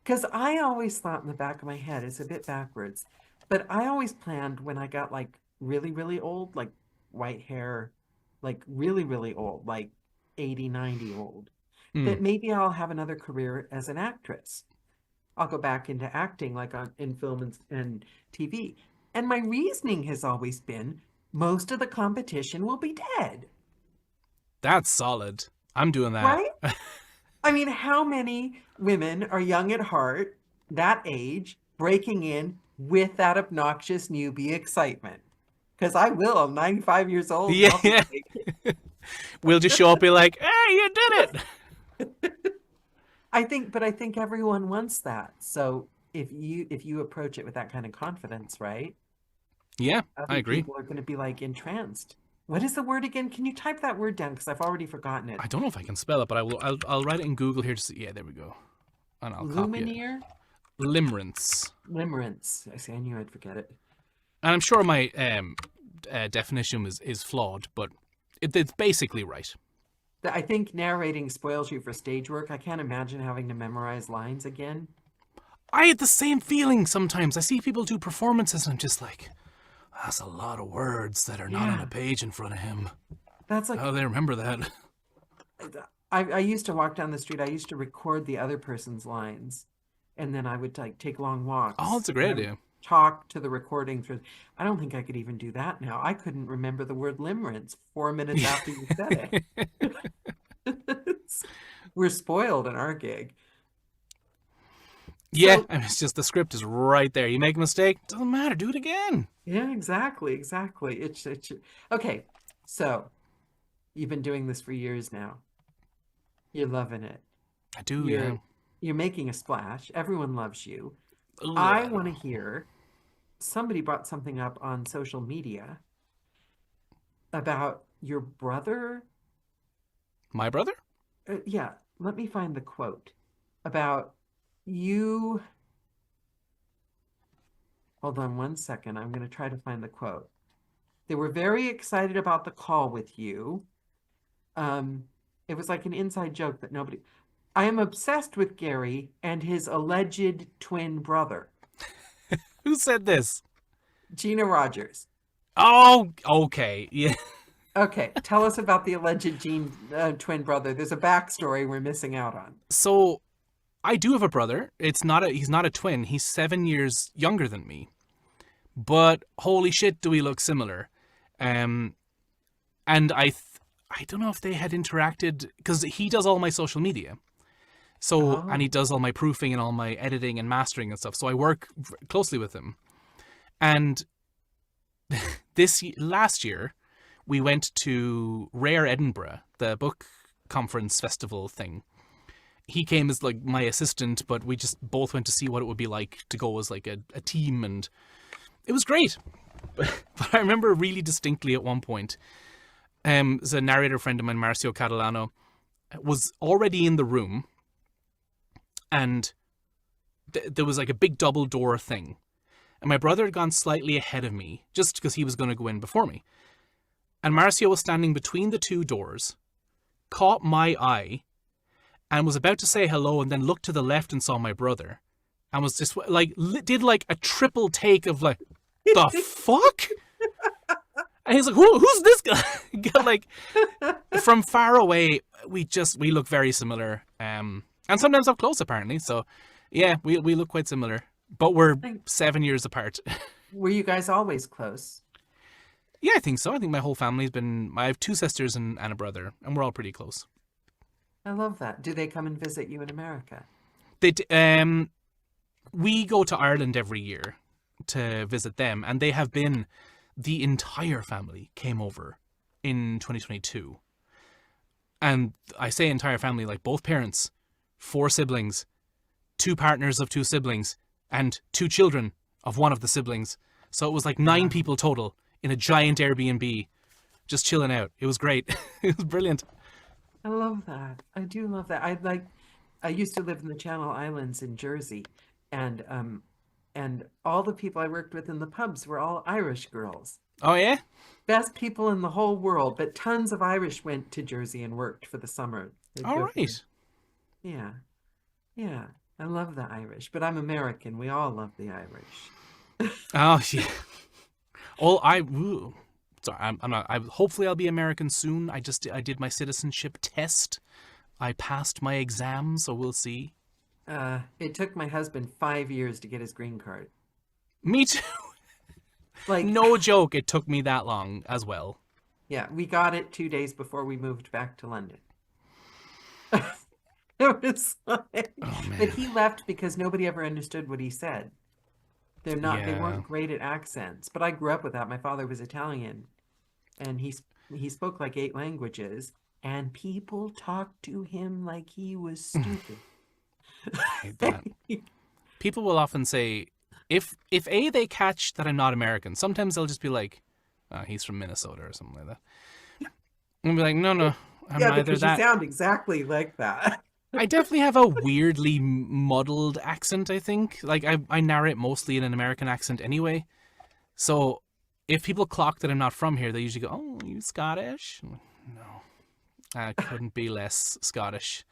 because I always thought in the back of my head, it's a bit backwards, but I always planned when I got like really, really old, like white hair, like really, really old, like 80, 90 old, that maybe I'll have another career as an actress. I'll go back into acting like in film and TV. And my reasoning has always been most of the competition will be dead. That's solid. I'm doing that. Right? I mean, how many women are young at heart, that age, breaking in with that obnoxious newbie excitement? Because I will. I'm 95 years old. Yeah. We'll just show up and be like, hey, you did it. I think everyone wants that. So if you approach it with that kind of confidence, right? Yeah, I Other agree. people are going to be like entranced. What is the word again? Can you type that word down? Because I've already forgotten it. I don't know if I can spell it, but I will. I'll write it in Google here to see. Yeah, there we go. And I'll copy it. Lumineer? Limerence. Limerence. I see, I knew I'd forget it. And I'm sure my definition is flawed, but it's basically right. I think narrating spoils you for stage work. I can't imagine having to memorize lines again. I had the same feeling sometimes. I see people do performances and I'm just like, that's a lot of words that are not on a Yeah. page in front of him. That's like, How do they remember that? I used to walk down the street. I used to record the other person's lines, and then I would like take long walks. Oh, that's a and great I would idea. talk to the recording through. I don't think I could even do that now. I couldn't remember the word limerence 4 minutes after you said it. We're spoiled in our gig. Yeah, So, I mean, it's just the script is right there. You make a mistake, doesn't matter, do it again. yeah, exactly, exactly. It's okay. So you've been doing this for years now. You're loving it. I do, yeah. You're making a splash. Everyone loves you. Ugh, I don't want to know. hear somebody brought something up on social media about your brother. My brother? Yeah, let me find the quote about you. Hold on 1 second. I'm going to try to find the quote. They were very excited about the call with you. Um, it was like an inside joke that nobody. I am obsessed with Gary and his alleged twin brother, Who said this? Gina Rogers. Oh, okay. Yeah. Okay, tell us about the alleged twin brother. There's a backstory we're missing out on. So I do have a brother. He's not a twin. He's 7 years younger than me. But holy shit, do we look similar? And I don't know if they had interacted because he does all my social media. So, and he Oh, does all my proofing and all my editing and mastering and stuff. So I work closely with him. And last year, we went to Rare Edinburgh, the book conference festival thing. He came as like my assistant, but we just both went to see what it would be like to go as like a team, and it was great. But I remember really distinctly at one point, there's a narrator friend of mine, Marcio Catalano, was already in the room, and there was like a big double door thing. And my brother had gone slightly ahead of me, just because he was going to go in before me. And Marcio was standing between the two doors, caught my eye, and was about to say hello, and then looked to the left and saw my brother. And was just like, did like a triple take of like, the fuck? And he's like, who's this guy? Like, from far away, we look very similar. And sometimes up close, apparently. So, yeah, we look quite similar. But we're 7 years apart. were you guys always close? Yeah, I think so. I think my whole family's been... I have two sisters and a brother, and we're all pretty close. I love that. Do they come and visit you in America? We go to Ireland every year to visit them, and they have been... The entire family came over in 2022. And I say entire family, like both parents, 4 siblings, 2 partners of 2 siblings, and 2 children of one of the siblings. So it was like 9 people total in a giant Airbnb, just chilling out. It was great. It was brilliant. I love that. I do love that. I used to live in the Channel Islands in Jersey, and all the people I worked with in the pubs were all Irish girls. Oh, yeah? Best people in the whole world, but tons of Irish went to Jersey and worked for the summer. They'd All go for right. yeah. Yeah. I love the Irish, but I'm American. We all love the Irish. Oh, yeah. Sorry, I'm not. Hopefully I'll be American soon. I did my citizenship test. I passed my exam, so we'll see. It took my husband 5 years to get his green card. Me too. Like, No joke, it took me that long as well. yeah, we got it 2 days before we moved back to London. It was like, Oh, but man. he left because nobody ever understood what he said. They Yeah. weren't great at accents, but I grew up with that. My father was Italian, and he spoke like 8 languages, and people talked to him like he was stupid. I hate that. People will often say, if they catch that I'm not American, sometimes they'll just be like, oh, he's from Minnesota or something like that. And I'll be like, no, I'm Yeah, neither because you that. sound exactly like that. I definitely have a weirdly muddled accent, I think. Like, I narrate mostly in an American accent anyway. So if people clock that I'm not from here, they usually go, oh, you Scottish? I'm like, no, I couldn't be less Scottish.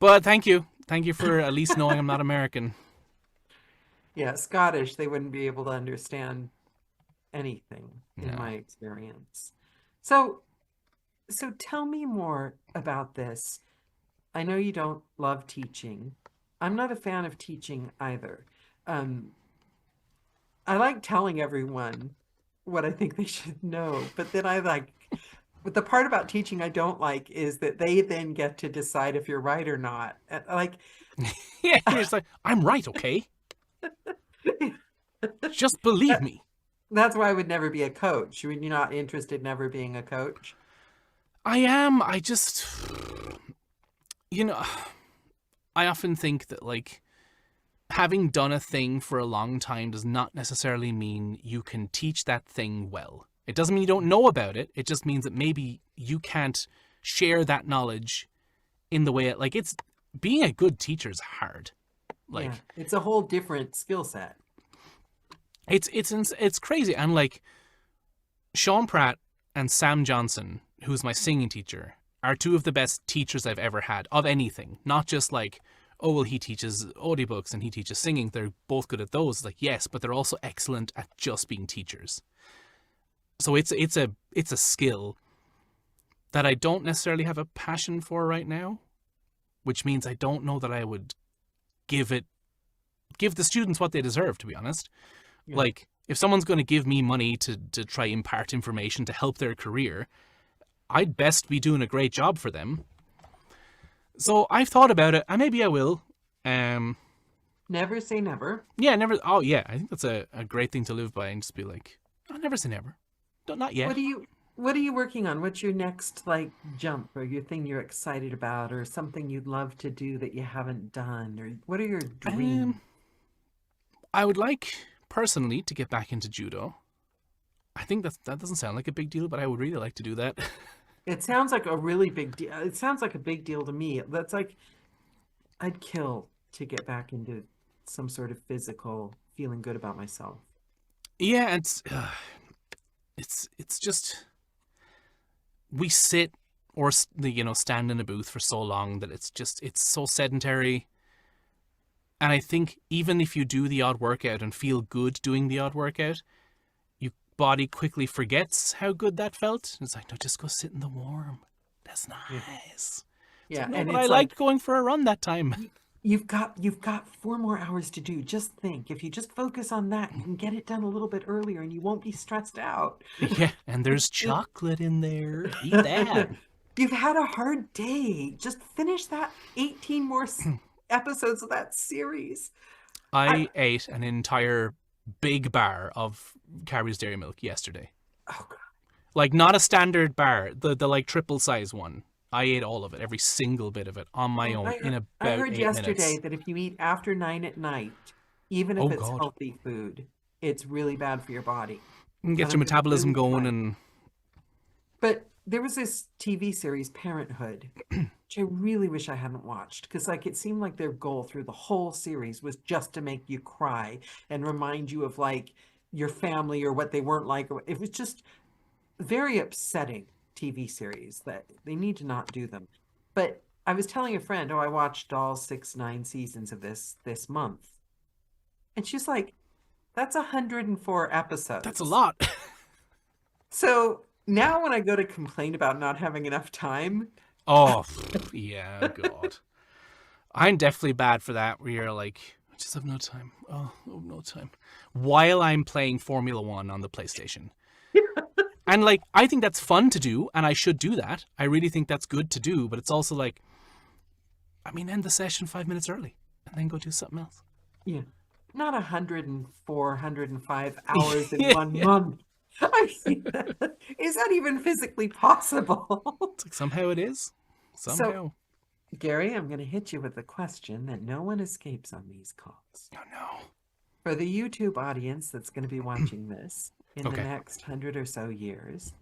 But thank you. Thank you for at least knowing I'm not American. Yeah, Scottish, they wouldn't be able to understand anything in No. my experience. So, so tell me more about this. I know you don't love teaching. I'm not a fan of teaching either. Um, I like telling everyone what I think they should know, but then but the part about teaching I don't like is that they then get to decide if you're right or not. Like, Yeah, you're just like, I'm right, okay? Just believe me. that's why I would never be a coach. You're not interested in ever being a coach? I am. I just, you know, I often think that, like, having done a thing for a long time does not necessarily mean you can teach that thing well. It doesn't mean you don't know about it. It just means that maybe you can't share that knowledge in the way it, like, it's being a good teacher is hard. Like, Yeah, it's a whole different skill set. it's crazy. And like Sean Pratt and Sam Johnson, who's my singing teacher, are two of the best teachers I've ever had of anything. Not just like, oh, well, he teaches audiobooks and he teaches singing. They're both good at those. Like, yes, but they're also excellent at just being teachers. So it's a skill that I don't necessarily have a passion for right now, which means I don't know that I would give the students what they deserve, to be honest. Yeah. Like, if someone's going to give me money to try impart information to help their career, I'd best be doing a great job for them. So I've thought about it, and maybe I will. Never say never. Yeah, never. Oh, yeah, I think that's a great thing to live by, and just be like, I'll never say never. Not yet. What are you working on? What's your next like jump or your thing you're excited about or something you'd love to do that you haven't done? Or what are your dreams? I would like, personally, to get back into judo. I think that doesn't sound like a big deal, but I would really like to do that. It sounds like a really big deal. It sounds like a big deal to me. That's like I'd kill to get back into some sort of physical feeling good about myself. Yeah, it's just, we sit or stand in a booth for so long that it's so sedentary. And I think even if you do the odd workout and feel good doing the odd workout, your body quickly forgets how good that felt. It's like, no, just go sit in the warm. That's nice. Yeah, like, no, and but it's I liked going for a run that time. you've got 4 more hours to do. Just think, if you just focus on that, you can get it done a little bit earlier, and you won't be stressed out. Yeah, and there's chocolate in there. Eat that. You've had a hard day. Just finish that 18 more episodes of that series. I ate an entire big bar of Cadbury's Dairy Milk yesterday. Oh God. Like, not a standard bar, the like triple size one. I ate all of it, every single bit of it, on my own in about 8 minutes. I heard yesterday that if you eat after 9 at night, even if it's God. healthy food, it's really bad for your body. And get your metabolism going and... But there was this TV series, Parenthood, which I really wish I hadn't watched, because like it seemed like their goal through the whole series was just to make you cry and remind you of like your family or what they weren't like. It was just very upsetting TV series that they need to not do them. But I was telling a friend, oh, I watched all 9 seasons of this month. And she's like, that's 104 episodes. That's a lot. So now when I go to complain about not having enough time. Oh, yeah, God. I'm definitely bad for that, where you're like, I just have no time. Oh, no time. While I'm playing Formula One on the PlayStation. And like, I think that's fun to do, and I should do that. I really think that's good to do, but it's also like, I mean, end the session 5 minutes early and then go do something else. Yeah. Not 104, 105 hours in one month. I mean, is that even physically possible? It's like, somehow it is. Somehow. So, Gary, I'm going to hit you with a question that no one escapes on these calls. Oh, no. For the YouTube audience that's going to be watching this in the Okay. next 100 or so years,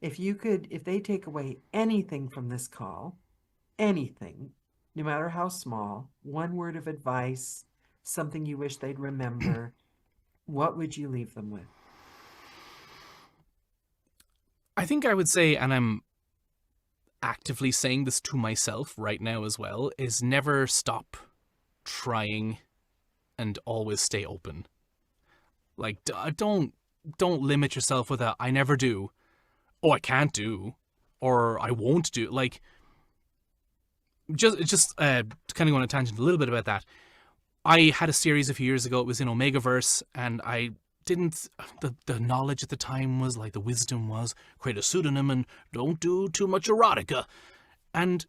if they take away anything from this call, anything, no matter how small, one word of advice, something you wish they'd remember, what would you leave them with? I think I would say, and I'm actively saying this to myself right now as well, is never stop trying and always stay open. Like, don't limit yourself with a, I never do, oh, I can't do, or I won't do. Like, just kind of go on a tangent a little bit about that. I had a series a few years ago. It was in Omegaverse, and I didn't. The knowledge at the time was like, the wisdom was create a pseudonym and don't do too much erotica. And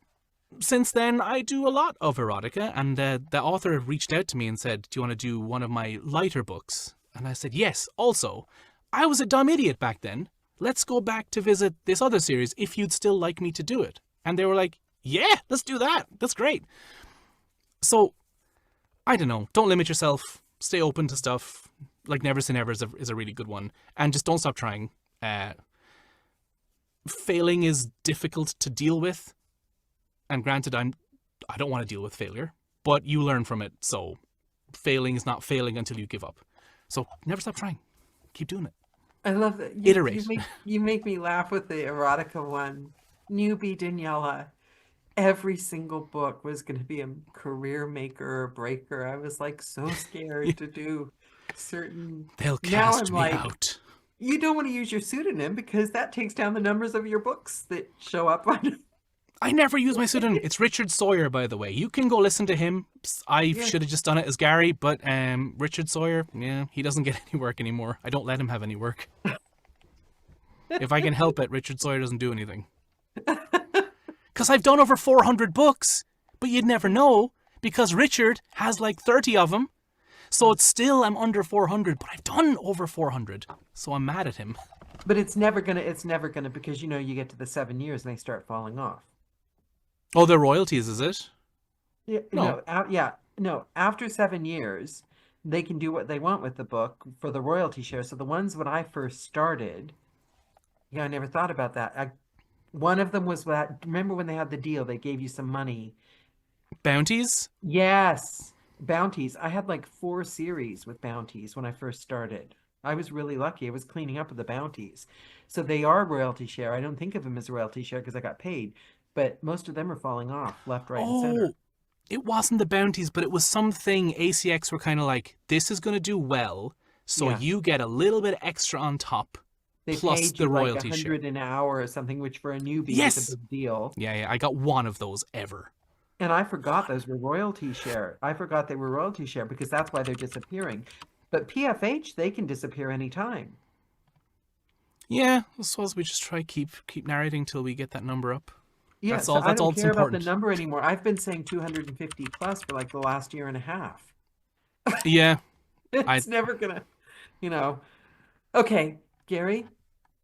since then, I do a lot of erotica. And the author reached out to me and said, "Do you want to do one of my lighter books?" And I said, "Yes." Also, I was a dumb idiot back then. Let's go back to visit this other series if you'd still like me to do it. And they were like, "Yeah, let's do that. That's great." So, I don't know. Don't limit yourself. Stay open to stuff. Like, never say never is a really good one. And just don't stop trying. Failing is difficult to deal with. And granted, I don't want to deal with failure. But you learn from it. So, failing is not failing until you give up. So, never stop trying. Keep doing it. I love that. Iterate. You make me laugh with the erotica one. Newbie Daniela. Every single book was going to be a career maker or breaker. I was like so scared to do certain. They'll Now cast I'm me like, out. you don't want to use your pseudonym because that takes down the numbers of your books that show up on. I never use my pseudonym. It's Richard Sawyer, by the way. You can go listen to him. I should have just done it as Gary, but Richard Sawyer, yeah, he doesn't get any work anymore. I don't let him have any work. If I can help it, Richard Sawyer doesn't do anything. Because I've done over 400 books, but you'd never know because Richard has like 30 of them. So it's still, I'm under 400, but I've done over 400. So I'm mad at him. But it's never gonna because you get to the 7 years and they start falling off. Oh, they're royalties, is it? Yeah, No. no. After 7 years, they can do what they want with the book for the royalty share. So the ones when I first started, I never thought about that. One of them was that. Remember when they had the deal? They gave you some money. Bounties? Yes, bounties. I had like 4 series with bounties when I first started. I was really lucky. I was cleaning up with the bounties. So they are royalty share. I don't think of them as royalty share because I got paid, but most of them are falling off left, right, and center. It wasn't the bounties, but it was something ACX were kind of like, this is going to do well, so you get a little bit extra on top. They plus paid the you like royalty share. $100 an hour or something, which for a newbie is a big deal. Yeah, I got one of those ever. And I forgot those were royalty share. I forgot they were royalty share because that's why they're disappearing. But PFH, they can disappear anytime. Yeah, I suppose we just try keep narrating till we get that number up. Yeah, that's so all. That's I don't all care that's important. about the number anymore. I've been saying 250 plus for like the last year and a half. Yeah, it's never gonna, Okay, Gary,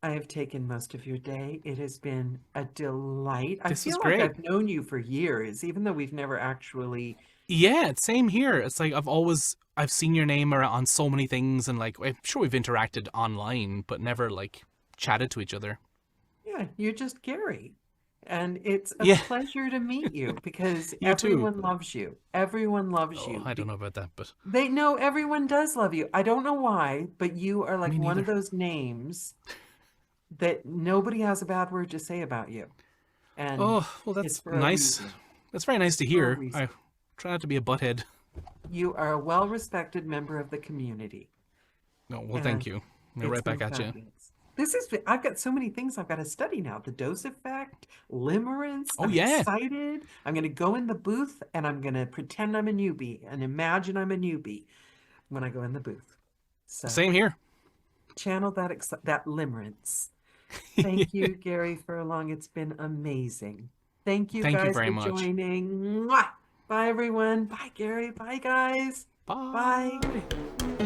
I have taken most of your day. It has been a delight. I feel like I've known you for years, even though we've never actually. Yeah, same here. It's like I've seen your name on so many things, and like I'm sure we've interacted online, but never like chatted to each other. Yeah, you're just Gary. And it's a pleasure to meet you because everyone loves you. Everyone loves you. I don't know about that, but everyone does love you. I don't know why, but you are like one of those names that nobody has a bad word to say about you. And that's nice. That's very nice to hear. I try not to be a butthead. You are a well-respected member of the community. No, well, thank you. Right back at you. I've got so many things I've got to study now. The dose effect, limerence. I'm yeah. excited. I'm going to go in the booth and I'm going to pretend I'm a newbie and imagine I'm a newbie when I go in the booth. So same here. Channel that limerence. Thank you, Gary Furlong. It's been amazing. Thank you guys for joining. Mwah! Bye, everyone. Bye, Gary. Bye, guys. Bye. Bye.